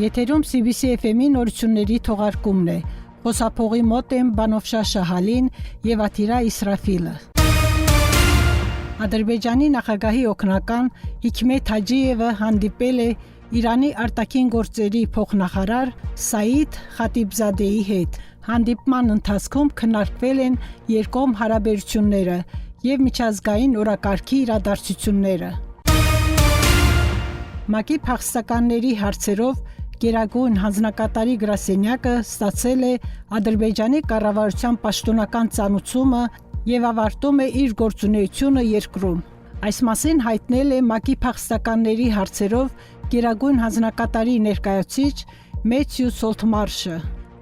Եթերում CBC FM-ի նորությունների թողարկումն է։ Խոսափողի մոտ են Բանովշա Շահալին եւ Աթիրա Իսրաֆիլը։ Ադրբեջանի նախագահի օգնական Հիքմեթ Հաջիևը հանդիպել է Իրանի արտաքին գործերի փոխնախարար Սաիդ Խաթիբզադեի հետ։ Հանդիպման ընթացքում քննարկվել են երկկողմ հարաբերությունները եւ միջազգային օրակարգի իրադարձությունները։ ՄԱԿ-ի փախստականների հարցերով Գերագույն հանձնակատարի գրասենյակը ստացել է Ադրբեջանի կառավարության պաշտոնական ծանուցումը եւ ավարտում է իր գործունեությունը երկրում։ Այս մասին հայտնել է ՄԱԿ-ի փախստականների հարցերով Գերագույն հանձնակատարի ներկայացուցիչ Մեթյու Սոլթմարշը։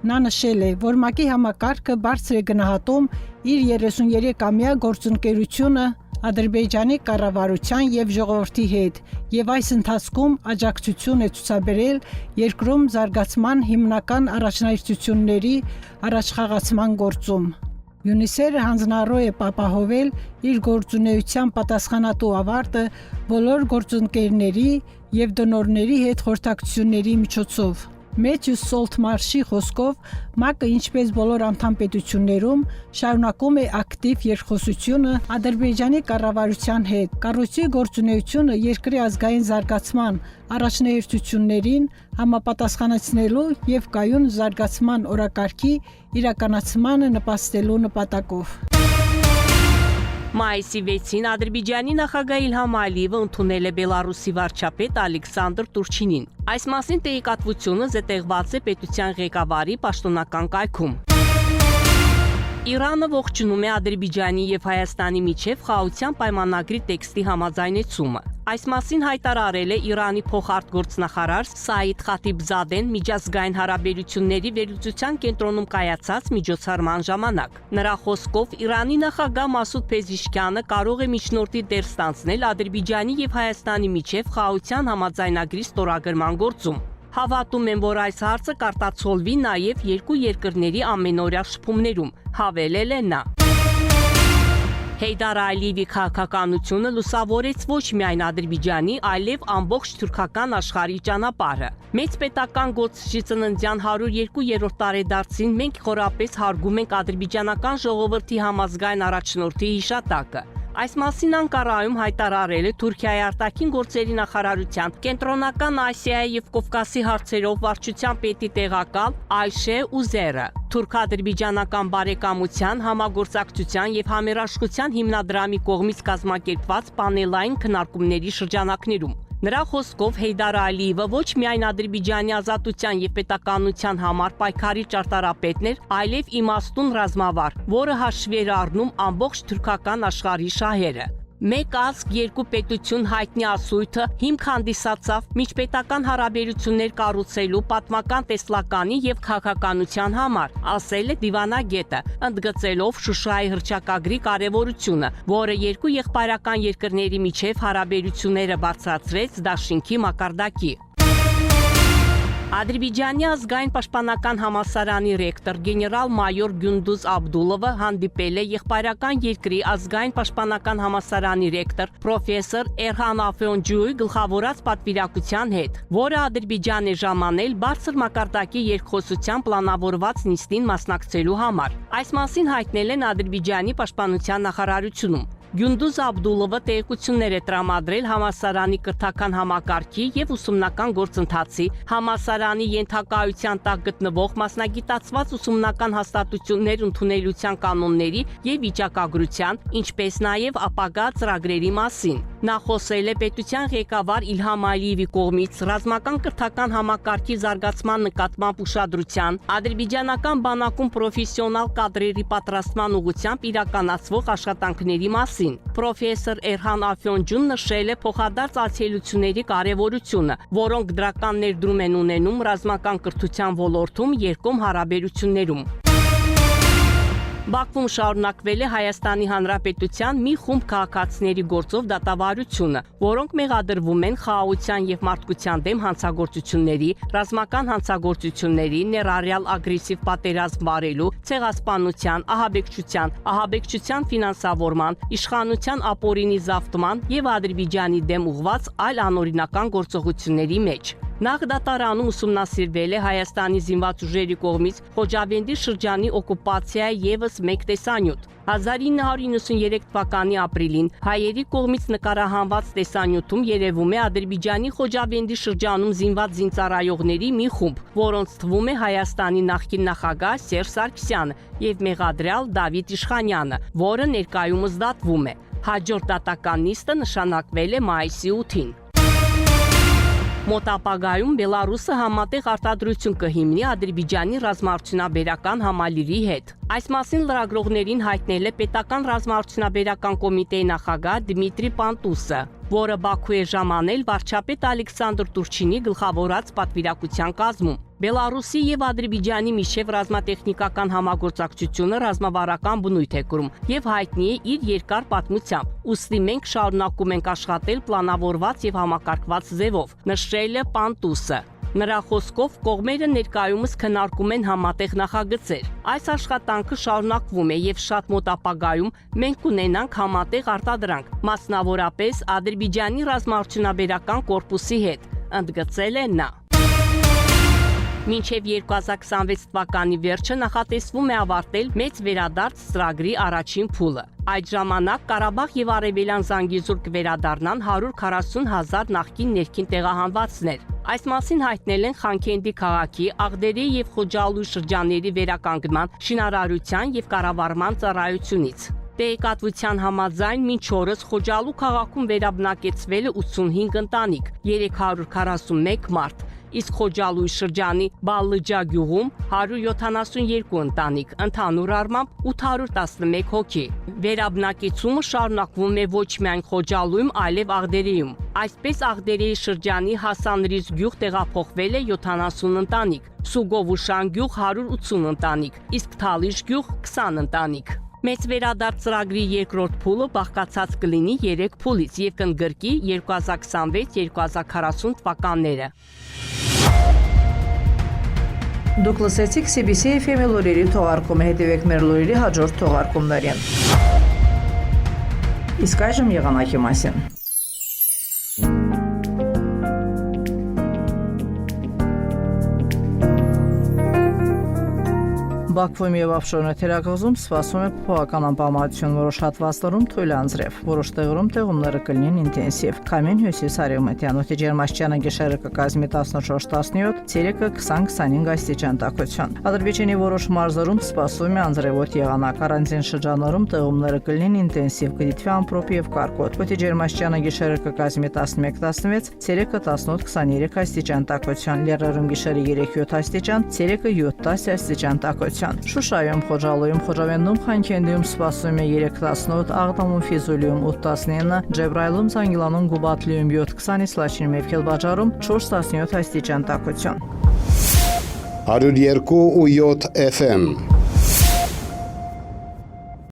Նա նշել է, որ ՄԱԿ-ի համակարգը բարձր է գնահատում իր 33-ամյա գործընկերությունը Ադրբեջանի կառավարության եւ ժողովրդի հետ եւ այս ընթացքում աջակցություն է ցուցաբերել երկրում զարգացման հիմնական առաջնահերթությունների առաջխաղացման գործում։ UNICEF-ը հանձնառու է ապահովել իր գործունեության պատասխանատու ավարտը բոլոր գործընկերների եւ դոնորների հետ խորհրդակցությունների միջոցով։ Մեթյու Սոլթմարշի խոսքով ՄԱԿ-ը ինչպես բոլոր անդամ պետություններում շարունակում է ակտիվ երկխոսությունը Ադրբեջանի կառավարության հետ։ Կառույցի գործունեությունը երկրի ազգային զարգացման առաջնահերթություններին համապատասխանեցնելու եւ կայուն զարգացման օրակարգի իրականացմանը նպաստելու նպատակով։ Մայիսի 6-ին Ադրբեջանի նախագահ Իլհամ Ալիևը ընդունել է Բելարուսի վարչապետ Ալեքսանդր Տուրչինին։ Այս մասին տեղեկատվությունը զետեղված է պետության ղեկավարի պաշտոնական կայքում։ Իրանը ողջունում է Ադրբեջանի եւ Հայաստանի միջև խաղաղության պայմանագրի տեքստի համաձայնեցումը։ Այս մասին հայտարարել է Իրանի փոխարտգործնախարար Սաիդ Խաթիբզադեն միջազգային հարաբերությունների վերլուծության կենտրոնում կայացած միջոցառման ժամանակ։ Նրա խոսքով Իրանի նախագահ Մասուդ Փեզիշքյանը կարող է միջնորդի դեր ստանձնել Ադրբեջանի եւ Հայաստանի միջև խաղաղության համաձայնագրի ստորագրման գործում։ Հավատում եմ, որ այս հարցը կարտացոլվի նաև երկու երկրների ամենօրյա շփումներում, հավելել է նա։ Հեյդար Ալիևի քաղաքականությունը լուսավորեց ոչ միայն Ադրբեջանի, այլև ամբողջ թուրքական աշխարհի ճանապարհը։ Մեծ պետական գործչի ծննդյան 102-րդ տարեդարձին մենք խորապես հարգում ենք ադրբեջանական ժողովրդի համազգային առաջնորդի հիշատակը։ Այս մասին Անկարայում հայտարարել է Թուրքիայի արտաքին գործերի նախարարության Կենտրոնական Ասիայի եւ Կովկասի հարցերով վարչության պետի տեղակալ Այշե Ուզերը։ Թուրք-ադրբեջանական բարեկամության, համագործակցության եւ համերաշխության հիմնադրամի կողմից կազմակերպված պանելային քննարկումների շրջանակներում։ Նրա խոսքով Հեյդար Ալիևը ոչ միայն Ադրբեջանի ազատության եւ պետականության համար պայքարի ճարտարապետն էր, այլև իմաստուն ռազմավար, որը հաշվի էր առնում ամբողջ թուրքական աշխարհի շահերը։ Մեկ ազգ, երկու պետություն հայտնի ասույթը հիմք հանդիսացավ միջպետական հարաբերություններ կառուցելու պատմական տեսլականի եւ քաղաքականության համար, ասել է դիվանագետը, ընդգծելով Շուշայի հռչակագրի կարեւորությունը, որը երկու եղբայրական երկրների միջև հարաբերությունները բարձրացրեց դաշինքի մակարդակի։ Ադրբեջանի ազգային պաշտպանական համալսարանի ռեկտոր գեներալ-մայոր Գյունդուզ Աբդուլովը հանդիպել է եղբայրական երկրի ազգային պաշտպանական համալսարանի ռեկտոր պրոֆեսոր Էրհան Աֆյոնջուի գլխավորած պատվիրակության հետ, որը Ադրբեջան է ժամանել բարձր մակարդակի երկխոսության պլանավորված նիստին մասնակցելու համար։ Այս մասին հայտնել են Ադրբեջանի պաշտպանության նախարարությունում։ Գյունդուզ Աբդուլովը տեղեկություններ է տրամադրել համալսարանի կրթական համակարգի եւ ուսումնական գործընթացի, համալսարանի ենթակայության տակ գտնվող մասնագիտացված ուսումնական հաստատություններ ընդունելության կանոնների եւ վիճակագրության, ինչպես նաեւ ապագա ծրագրերի մասին։ Նա խոսել է պետության ղեկավար Իլհամ Ալիևի կողմից ռազմական կրթական համակարգի զարգացման նկատմամբ ուշադրության, ադրբեջանական բանակում պրոֆեսիոնալ կադրերի պատրաստման ուղղությամբ իրականացվող աշխատանքների մասին։ Պրոֆեսոր Էրհան Աֆյոնջուն նշել է փոխադարձ այցելությունների կարևորությունը, որոնք դրական ներդրում են ունենում ռազմական կրթության ոլորտում երկկողմ հարաբերություններում։ Բաքվում շարունակվել է Հայաստանի Հանրապետության մի խումբ քաղաքացիների գործով դատավարությունը, որոնք մեղադրվում են խաղաղության եւ մարդկության դեմ հանցագործությունների, ռազմական հանցագործությունների, ներառյալ ագրեսիվ պատերազմ վարելու, ցեղասպանության, ահաբեկչության ֆինանսավորման, իշխանության ապօրինի զավթման եւ Ադրբեջանի դեմ ուղղված այլ անօրինական գործողությունների մեջ։ Նախ դատարանում ուսումնասիրվել է Հայաստանի զինված ուժերի կողմից Խոջավենդի շրջանի օկուպացիայի ևս մեկ տեսանյութ։ 1993 թվականի ապրիլին հայերի կողմից նկարահանված տեսանյութում երևում է Ադրբեջանի Խոջավենդի շրջանում զինված զինծառայողների մի խումբ, որոնց թվում է Հայաստանի նախկին նախագահ Սերժ Սարգսյանը եւ մեղադրյալ Դավիթ Իշխանյանը, որը ներկայումս դատվում է։ Հաջորդ դատական նիստը նշանակվել է մայիսի 8-ին։ Մոտ ապագայում Բելարուսը համատեղ արտադրություն կհիմնի Ադրբեջանի ռազմաարդյունաբերական համալիրի հետ։ Այս մասին լրագրողներին հայտնել է Պետական ռազմաարդյունաբերական կոմիտեի նախագահ Դմիտրի Պանտուսը, որը Բաքու է ժամանել վարչապետ Ալեքսանդր Տուրչինի գլխավորած պատվիրակության կազմում։ Բելարուսի եւ Ադրբեջանի միջև ռազմատեխնիկական համագործակցությունը ռազմավարական բնույթ է կրում եւ հայտնի է իր երկար պատմությամբ։ Ուստի մենք շարունակում ենք աշխատել պլանավորված եւ համակարգված ձևով, նշել է Պանտուսը։ Նրա խոսքով կողմերը ներկայումս քննարկում են համատեղ նախագծեր։ Այս աշխատանքը շարունակվում է եւ շատ մոտ ապագայում մենք կունենանք համատեղ արտադրանք, մասնավորապես Ադրբեջանի ռազմաարդյունաբերական կորպուսի հետ, ընդգծել է նա։ Մինչև 2026 թվականի վերջը նախատեսվում է ավարտել մեծ վերադարձ ծրագրի առաջին փուլը։ Այդ ժամանակ Ղարաբաղ եւ Արևելյան Զանգեզուր կվերադառնան 140,000 նախկին ներքին տեղահանվածներ։ Այս մասին հայտնել են Խանքենդի քաղաքի, Աղդերի եւ Խոջալույ շրջանների վերականգնման, շինարարության եւ կառավարման ծառայությունից։ Տեղեկատվության համաձայն մինչ օրս Խոջալու քաղաքում վերաբնակեցվել է 85 ընտանիք, 341 մարդ, իսկ Խոջալույ շրջանի Բալլջա գյուղում 172 ընտանիք, ընդհանուր առմամբ 811 հոգի։ Վերաբնակեցումը շարունակվում է ոչ միայն Խոջալույում, այլև Աղդերիում։ Այսպես Աղդերիի շրջանի Հասանրիզ գյուղ տեղափոխվել է 70 ընտանիք, Սուգովուշան գյուղ 180 ընտանիք, իսկ Թալիշ գյուղ 20 ընտանիք։ Մեծ վերադարձ ծրագրի երկրորդ փուլը բաղկացած կլինի 3 փուլից եւ կընդգրկի 2026-2040 թվականները։ Դուք լսեցիք CBC FM-ի լուրերի թողարկումը, հետևեք մեր լուրերի հաջորդ թողարկումներին։ Իսկ այժմ եղանակի մասին։ Բաքվում եւ Աֆշորնե թերակղզում սպասվում է փոփոխական անպամատություն, որոշ հատվածներում թույլ անձրև, որոշ տեղերում տեղումները կլինեն ինտենսիվ։ Քամին հյուսիս-արևմտյան օդի ջերմաստիճանը գիշերը կկազմի 14-17, ցերեկը 20-25 աստիճան տաքություն։ Ադրբեջանի որոշ մարզերում սպասվում է անձրևոտ եղանակ, առանձին շրջաններում տեղումները կլինեն ինտենսիվ, կդիտվի ամպրոպ եւ կարկոտ։ Օդի ջերմաստիճանը գիշերը կկազմի 11-16, ցերեկը 18-23 աստիճան տաքություն։ Լեռներում գիշերը 3-7 աստիճան, ցերեկը 7-10 աստիճան տաքություն։ Շուշայում, Խոջալույում, Խոջավենդում, Խանքենդիում սպասվում է 3-18, Աղդամում, Ֆիզուլիում 8-19, Ջեբրայիլում, Զանգիլանում, Գուբատլիում 7-20, Սլաչինում եւ Քելբաջարում 4-17 աստիճան տաքություն։ 102.7 FM